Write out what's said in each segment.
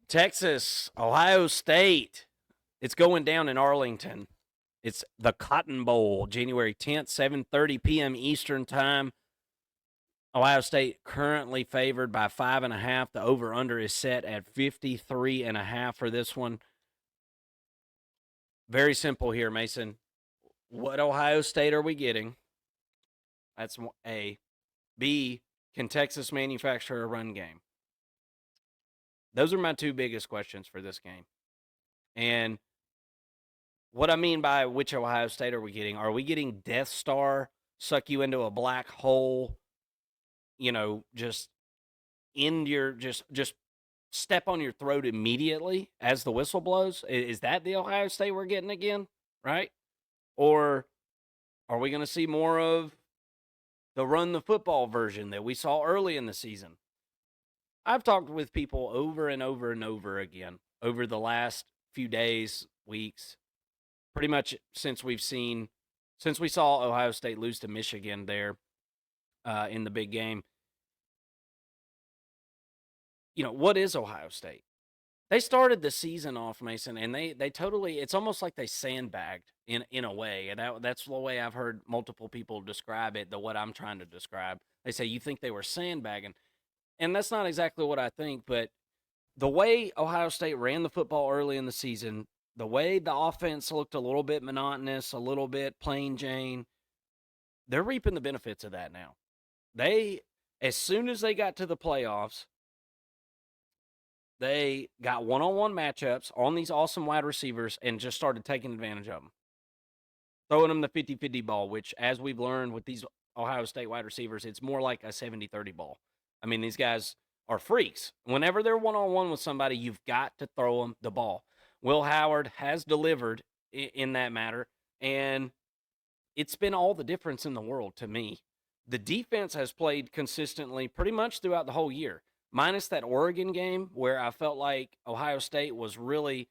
Texas, Ohio State. It's going down in Arlington. It's the Cotton Bowl, January 10th, 7:30 p.m. Eastern Time. Ohio State currently favored by 5.5. The over/under is set at 53.5 for this one. Very simple here, Mason. What Ohio State are we getting? That's A. B. Can Texas manufacture a run game? Those are my two biggest questions for this game. And what I mean by which Ohio State are we getting? Are we getting Death Star, suck you into a black hole, just in your just step on your throat immediately as the whistle blows? Is that the Ohio State we're getting again, right? Or are we going to see more of the run the football version that we saw early in the season? I've talked with people over and over and over again over the last few days, weeks, pretty much since we saw Ohio State lose to Michigan there in the big game. What is Ohio State? They started the season off, Mason, and they totally, it's almost like they sandbagged in a way. And that's the way I've heard multiple people describe it, what I'm trying to describe. They say, you think they were sandbagging. And that's not exactly what I think, but the way Ohio State ran the football early in the season, the way the offense looked a little bit monotonous, a little bit plain Jane, they're reaping the benefits of that now. As soon as they got to the playoffs, they got one-on-one matchups on these awesome wide receivers and just started taking advantage of them. Throwing them the 50-50 ball, which, as we've learned with these Ohio State wide receivers, it's more like a 70-30 ball. I mean, these guys are freaks. Whenever they're one-on-one with somebody, you've got to throw them the ball. Will Howard has delivered in that matter, and it's been all the difference in the world to me. The defense has played consistently pretty much throughout the whole year, minus that Oregon game where I felt like Ohio State was really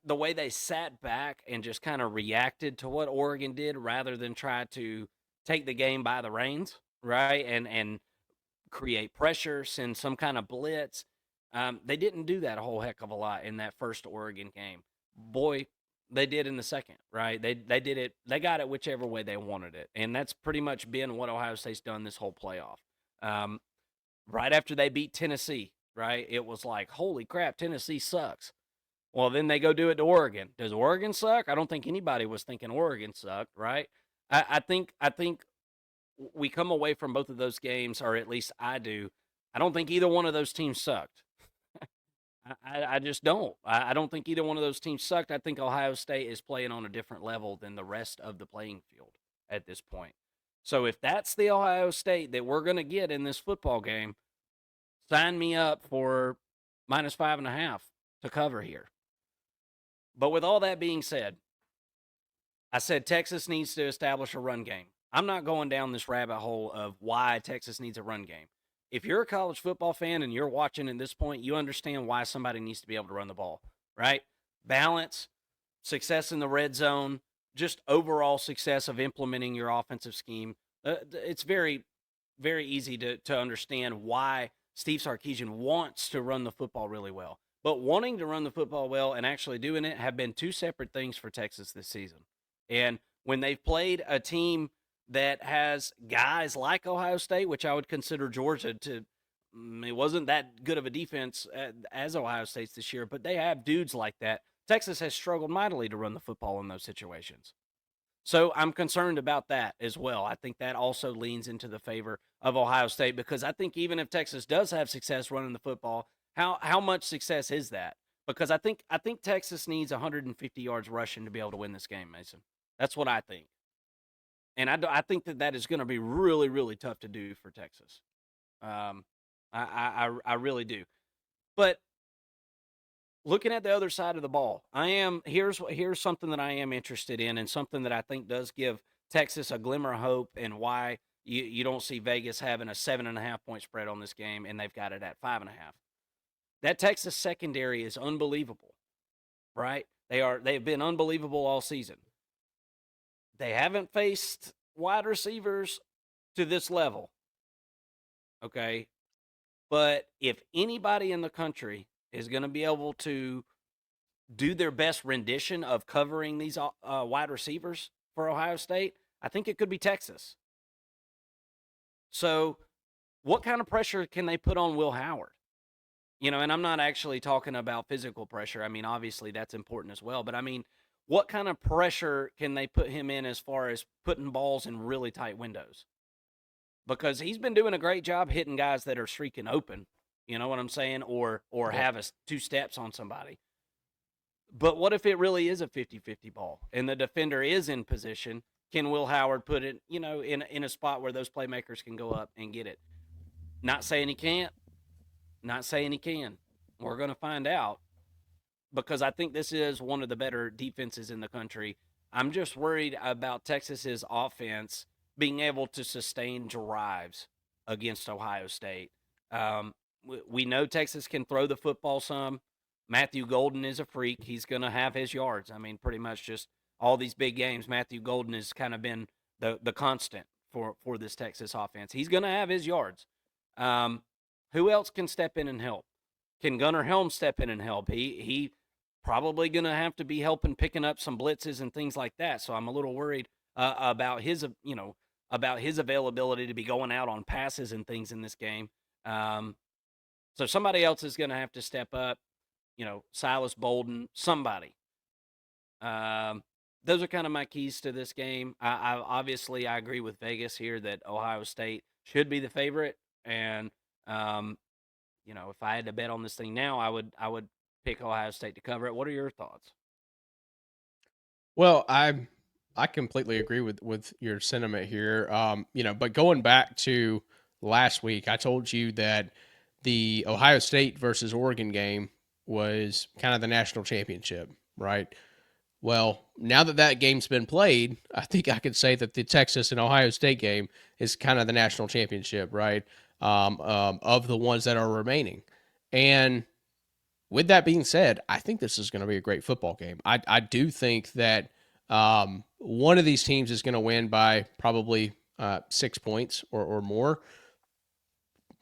the way they sat back and just kind of reacted to what Oregon did rather than try to take the game by the reins, right? And create pressure, send some kind of blitz. They didn't do that a whole heck of a lot in that first Oregon game. Boy, they did in the second, right? They did it. They got it whichever way they wanted it, and that's pretty much been what Ohio State's done this whole playoff. Right after they beat Tennessee, right? It was like, holy crap, Tennessee sucks. Well, then they go do it to Oregon. Does Oregon suck? I don't think anybody was thinking Oregon sucked, right? I think we come away from both of those games, or at least I do. I don't think either one of those teams sucked. I just don't. I don't think either one of those teams sucked. I think Ohio State is playing on a different level than the rest of the playing field at this point. So if that's the Ohio State that we're going to get in this football game, sign me up for -5.5 to cover here. But with all that being said, I said Texas needs to establish a run game. I'm not going down this rabbit hole of why Texas needs a run game. If you're a college football fan and you're watching at this point, you understand why somebody needs to be able to run the ball, right? Balance, success in the red zone, just overall success of implementing your offensive scheme. It's very, very easy to understand why Steve Sarkisian wants to run the football really well. But wanting to run the football well and actually doing it have been two separate things for Texas this season. And when they've played a team that has guys like Ohio State, which I would consider Georgia to, it wasn't that good of a defense as Ohio State's this year, but they have dudes like that. Texas has struggled mightily to run the football in those situations. So I'm concerned about that as well. I think that also leans into the favor of Ohio State because I think even if Texas does have success running the football, how much success is that? Because I think Texas needs 150 yards rushing to be able to win this game, Mason. That's what I think. And I think that is going to be really, really tough to do for Texas. I really do. But looking at the other side of the ball, here's something that I am interested in and something that I think does give Texas a glimmer of hope and why you don't see Vegas having a 7.5 point spread on this game and they've got it at 5.5. That Texas secondary is unbelievable, right? They've been unbelievable all season. They haven't faced wide receivers to this level, okay? But if anybody in the country is going to be able to do their best rendition of covering these wide receivers for Ohio State, I think it could be Texas. So, what kind of pressure can they put on Will Howard? And I'm not actually talking about physical pressure. I mean, obviously that's important as well. But I mean, what kind of pressure can they put him in as far as putting balls in really tight windows? Because he's been doing a great job hitting guys that are streaking open. You know what I'm saying? Or have two steps on somebody. But what if it really is a 50-50 ball and the defender is in position? Can Will Howard put it, in a spot where those playmakers can go up and get it? Not saying he can't. Not saying he can. We're going to find out because I think this is one of the better defenses in the country. I'm just worried about Texas's offense being able to sustain drives against Ohio State. We know Texas can throw the football some. Matthew Golden is a freak. He's going to have his yards. I mean, pretty much just all these big games, Matthew Golden has kind of been the constant for this Texas offense. He's going to have his yards. Who else can step in and help? Can Gunnar Helm step in and help? He probably going to have to be helping picking up some blitzes and things like that. So I'm a little worried about his availability to be going out on passes and things in this game. So somebody else is going to have to step up. Silas Bolden, somebody. Those are kind of my keys to this game. I agree with Vegas here that Ohio State should be the favorite, and if I had to bet on this thing now, I would pick Ohio State to cover it. What are your thoughts? Well, I completely agree with your sentiment here. But going back to last week, I told you that the Ohio State versus Oregon game was kind of the national championship, right? Well, now that game's been played, I think I could say that the Texas and Ohio State game is kind of the national championship, right? Of the ones that are remaining. And with that being said, I think this is going to be a great football game. I do think that one of these teams is going to win by probably 6 points or more.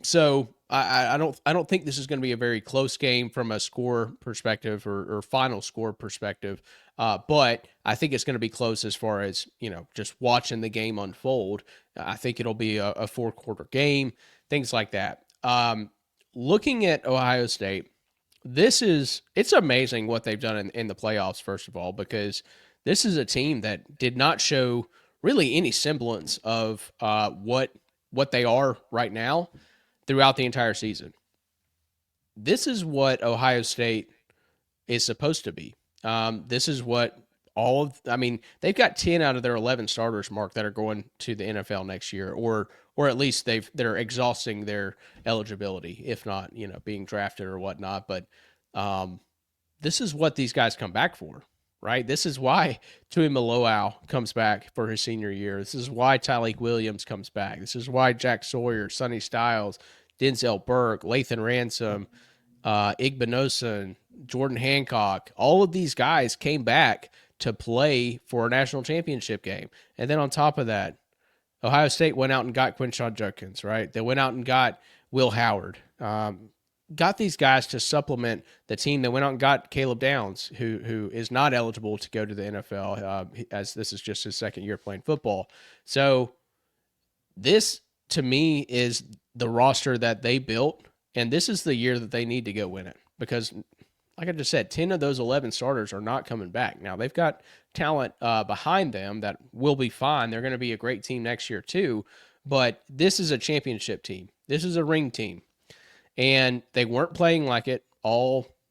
So I don't think this is going to be a very close game from a score perspective or final score perspective. But I think it's going to be close as far as, just watching the game unfold. I think it'll be a 4-quarter game, things like that. Looking at Ohio State, it's amazing what they've done in the playoffs, first of all, because this is a team that did not show really any semblance of what they are right now throughout the entire season. This is what Ohio State is supposed to be. This is what they've got 10 out of their 11 starters, Mark, that are going to the NFL next year, or at least they're exhausting their eligibility, if not, being drafted or whatnot. But this is what these guys come back for, right? This is why Tui Maloau comes back for his senior year. This is why Tyleik Williams comes back. This is why Jack Sawyer, Sonny Styles, Denzel Burke, Lathan Ransom, Igbinosun, Jordan Hancock, all of these guys came back to play for a national championship game. And then on top of that, Ohio State went out and got Quinshon Judkins, right? They went out and got Will Howard. Got these guys to supplement the team. They went out and got Caleb Downs, who is not eligible to go to the NFL, as this is just his second year playing football. So this, to me, is the roster that they built, and this is the year that they need to go win it. Because, like I just said, 10 of those 11 starters are not coming back. Now, they've got talent behind them that will be fine. They're going to be a great team next year, too. But this is a championship team. This is a ring team. And they weren't playing like it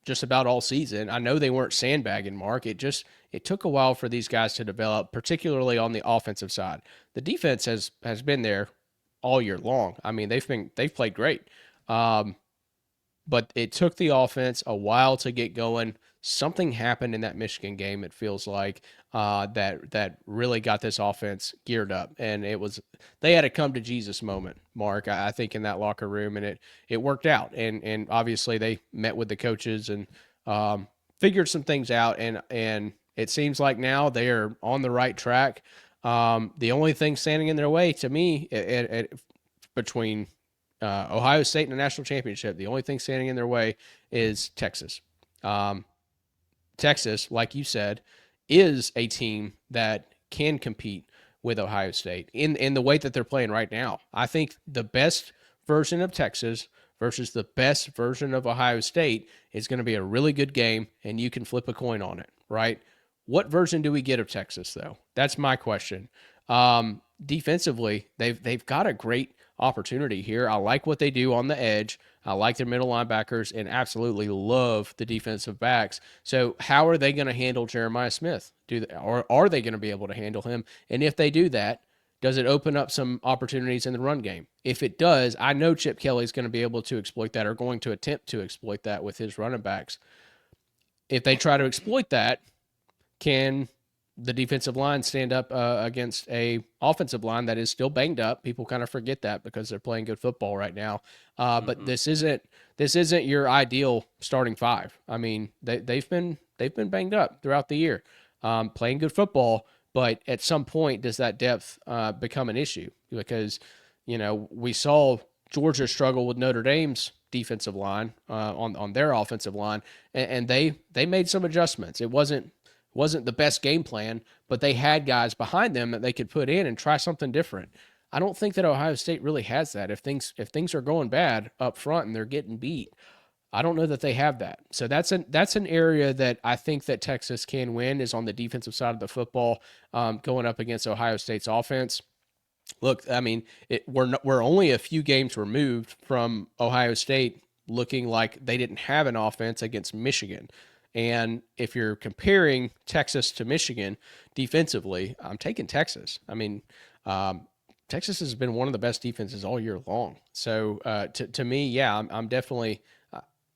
just about all season. I know they weren't sandbagging, Mark. It took a while for these guys to develop, particularly on the offensive side. The defense has been there all year long. I mean, they've played great. But it took the offense a while to get going. Something happened in that Michigan game, it feels like, that really got this offense geared up. And they had a come to Jesus moment, Mark, I think, in that locker room, and it worked out. And obviously they met with the coaches and figured some things out, and it seems like now they are on the right track. The only thing standing in their way, to me, between Ohio State in the national championship. The only thing standing in their way is Texas. Um, Texas, like you said, is a team that can compete with Ohio State in the way that they're playing right now. I think the best version of Texas versus the best version of Ohio State is going to be a really good game, and you can flip a coin on it, right? What version do we get of Texas, though? That's my question. Defensively, they've got a great opportunity here. I like what they do on the edge. I like their middle linebackers and absolutely love the defensive backs. So how are they going to handle Jeremiah Smith? Or are they going to be able to handle him? And if they do that, does it open up some opportunities in the run game? If it does, I know Chip Kelly's going to be able to exploit that or going to attempt to exploit that with his running backs. If they try to exploit that, can the defensive line stand up against a offensive line that is still banged up? People kind of forget that because they're playing good football right now. But this isn't your ideal starting five. I mean, they've been banged up throughout the year, playing good football. But at some point, does that depth become an issue? Because we saw Georgia struggle with Notre Dame's defensive line on their offensive line, and they made some adjustments. It wasn't the best game plan, but they had guys behind them that they could put in and try something different. I don't think that Ohio State really has that. If things are going bad up front and they're getting beat, I don't know that they have that. So that's an area that I think that Texas can win, is on the defensive side of the football, going up against Ohio State's offense. Look, I mean, we're only a few games removed from Ohio State looking like they didn't have an offense against Michigan. And if you're comparing Texas to Michigan defensively, I'm taking Texas. I mean, Texas has been one of the best defenses all year long. So to me, yeah, I'm definitely.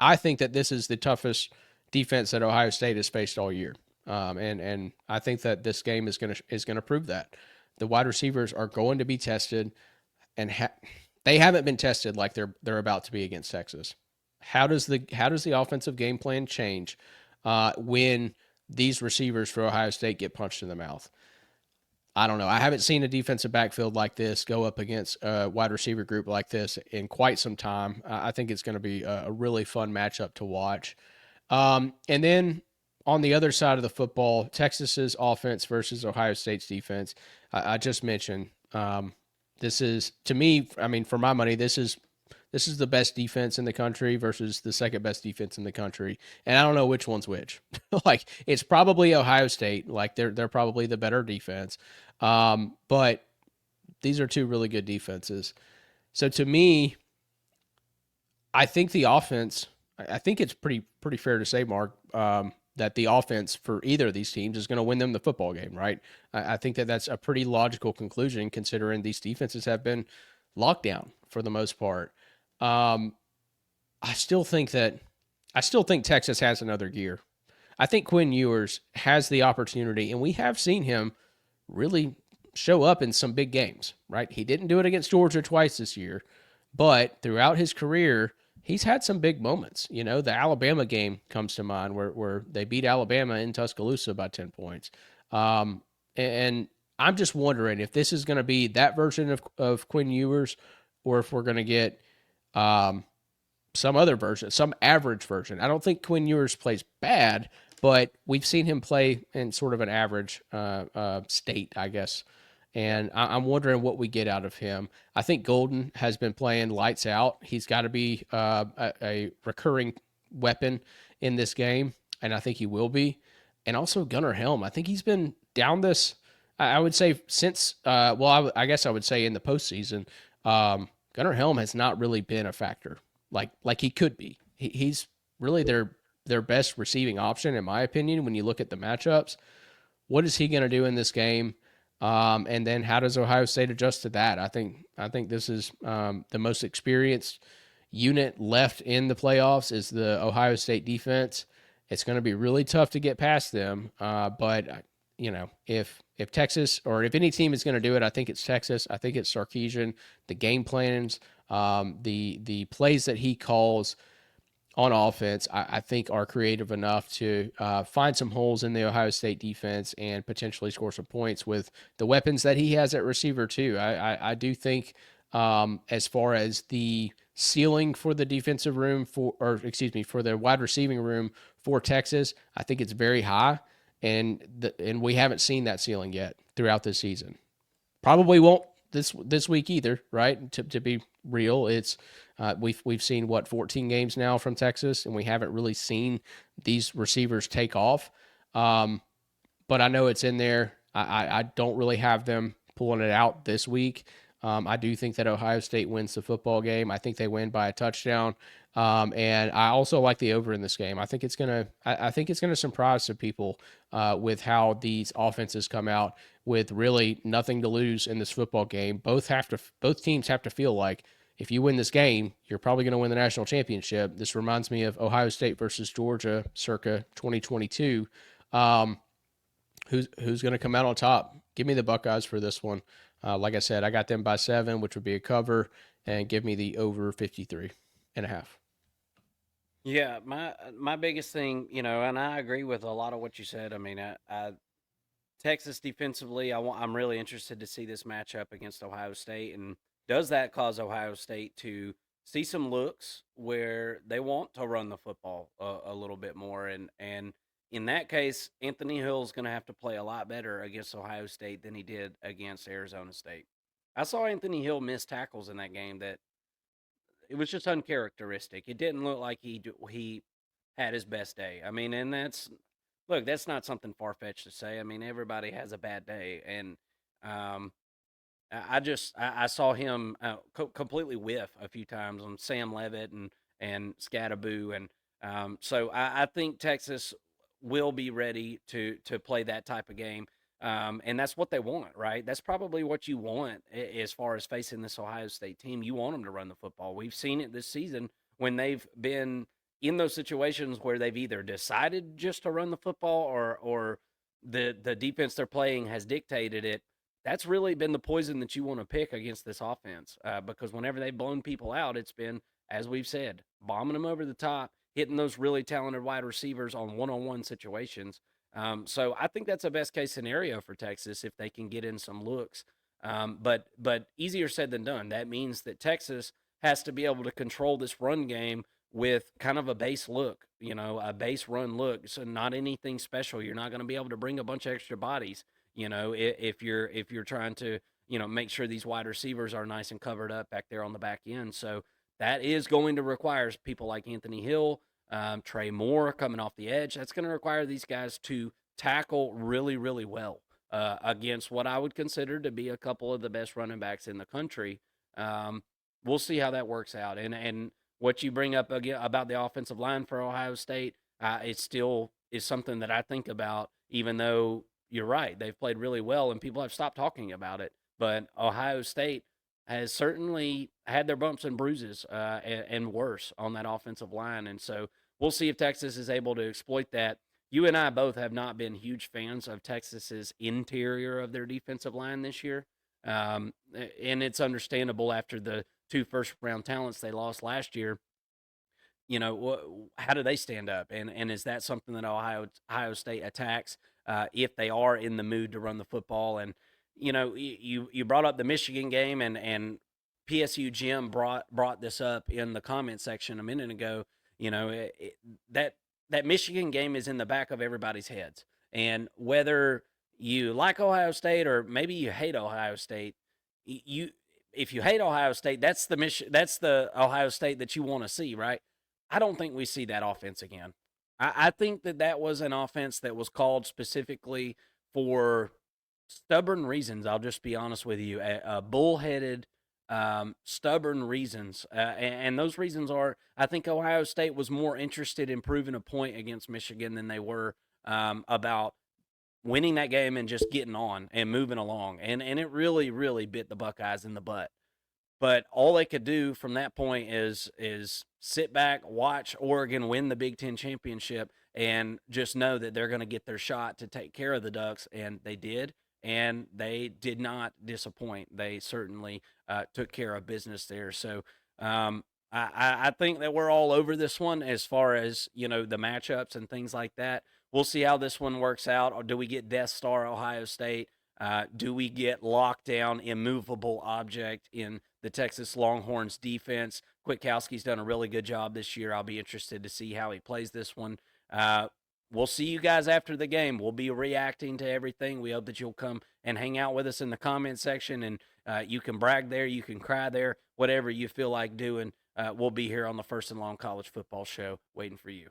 I think that this is the toughest defense that Ohio State has faced all year, and I think that this game is gonna prove that. The wide receivers are going to be tested, and they haven't been tested like they're about to be against Texas. How does the offensive game plan change when these receivers for Ohio State get punched in the mouth? I don't know. I haven't seen a defensive backfield like this go up against a wide receiver group like this in quite some time. I think it's going to be a really fun matchup to watch. And then on the other side of the football, Texas's offense versus Ohio State's defense. I just mentioned this is, to me, I mean, for my money, this is the best defense in the country versus the second best defense in the country. And I don't know which one's which. Like, it's probably Ohio State. Like, they're probably the better defense. But these are two really good defenses. So to me, I think the offense, I think it's pretty fair to say, Mark, that the offense for either of these teams is going to win them the football game, right? I think that that's a pretty logical conclusion, considering these defenses have been locked down for the most part. I still think Texas has another gear. I think Quinn Ewers has the opportunity, and we have seen him really show up in some big games, right? He didn't do it against Georgia twice this year, but throughout his career, he's had some big moments. The Alabama game comes to mind where they beat Alabama in Tuscaloosa by 10 points. And I'm just wondering if this is going to be that version of Quinn Ewers, or if we're going to get some other version, some average version. I don't think Quinn Ewers plays bad, but we've seen him play in sort of an average state, I guess. And I'm wondering what we get out of him. I think Golden has been playing lights out. He's got to be a recurring weapon in this game, and I think he will be. And also Gunnar Helm. I think he's been down this, I would say, since, I guess I would say in the postseason. Gunnar Helm has not really been a factor like he could be. He's really their best receiving option, in my opinion, when you look at the matchups. What is he going to do in this game? And then how does Ohio State adjust to that? I think this is the most experienced unit left in the playoffs is the Ohio State defense. It's going to be really tough to get past them. But if Texas, or if any team is going to do it, I think it's Texas. I think it's Sarkisian. The game plans, the plays that he calls on offense, I think are creative enough to find some holes in the Ohio State defense and potentially score some points with the weapons that he has at receiver too. I do think As far as the ceiling for the defensive room for the wide receiving room for Texas, I think it's very high, and we haven't seen that ceiling yet throughout this season. Probably won't this week either, right? To be real, it's we've seen 14 games now from Texas, and we haven't really seen these receivers take off. But I know it's in there. I don't really have them pulling it out this week. I do think that Ohio State wins the football game. I think they win by a touchdown. And I also like the over in this game. I think it's gonna. I think it's gonna surprise some people with how these offenses come out with really nothing to lose in this football game. Both teams have to feel like if you win this game, you're probably going to win the national championship. This reminds me of Ohio State versus Georgia, circa 2022. Um, who's going to come out on top? Give me the Buckeyes for this one. Like I said, I got them by 7, which would be a cover, and give me the over 53.5. Yeah, my biggest thing, and I agree with a lot of what you said. I mean, Texas defensively, I'm really interested to see this matchup against Ohio State, and does that cause Ohio State to see some looks where they want to run the football a little bit more, and in that case, Anthony Hill's going to have to play a lot better against Ohio State than he did against Arizona State. I saw Anthony Hill miss tackles in that game that it was just uncharacteristic. It didn't look like he had his best day. I mean, and that's not something far fetched to say. I mean, everybody has a bad day, and um, I saw him completely whiff a few times on Sam Levitt and Scattaboo, and so I think Texas will be ready to play that type of game. And that's what they want, right? That's probably what you want as far as facing this Ohio State team. You want them to run the football. We've seen it this season when they've been in those situations where they've either decided just to run the football or the defense they're playing has dictated it. That's really been the poison that you want to pick against this offense because whenever they've blown people out, it's been, as we've said, bombing them over the top, hitting those really talented wide receivers on one-on-one situations. So I think that's a best case scenario for Texas if they can get in some looks. But easier said than done. That means that Texas has to be able to control this run game with kind of a base look, a base run look. So not anything special. You're not going to be able to bring a bunch of extra bodies, if you're trying to, make sure these wide receivers are nice and covered up back there on the back end. So that is going to require people like Anthony Hill, Trey Moore coming off the edge. That's going to require these guys to tackle really, really well against what I would consider to be a couple of the best running backs in the country. We'll see how that works out. And what you bring up again about the offensive line for Ohio State, it still is something that I think about, even though you're right, they've played really well and people have stopped talking about it. But Ohio State has certainly had their bumps and bruises and worse on that offensive line. And so we'll see if Texas is able to exploit that. You and I both have not been huge fans of Texas's interior of their defensive line this year. And it's understandable after the 2 first-round talents they lost last year. How do they stand up? And is that something that Ohio State attacks if they are in the mood to run the football? And you brought up the Michigan game, and PSU Jim brought this up in the comment section a minute ago. That Michigan game is in the back of everybody's heads, and whether you like Ohio State or maybe you hate Ohio State, you if you hate Ohio State, that's the Ohio State that you want to see, right? I don't think we see that offense again. I think that was an offense that was called specifically for stubborn reasons. I'll just be honest with you, a bullheaded, stubborn reasons, and those reasons are, I think Ohio State was more interested in proving a point against Michigan than they were about winning that game and just getting on and moving along, and it really really bit the Buckeyes in the butt. But all they could do from that point is sit back, watch Oregon win the Big Ten championship, and just know that they're going to get their shot to take care of the Ducks, and they did. And they did not disappoint. They certainly took care of business there. So I think that we're all over this one as far as the matchups and things like that. We'll see how this one works out. Or do we get Death Star Ohio State? Do we get lockdown, immovable object in the Texas Longhorns defense. Kwiatkowski's done a really good job this year. I'll be interested to see how he plays this one. We'll see you guys after the game. We'll be reacting to everything. We hope that you'll come and hang out with us in the comment section, and you can brag there, you can cry there, whatever you feel like doing. We'll be here on the First and Long College Football Show waiting for you.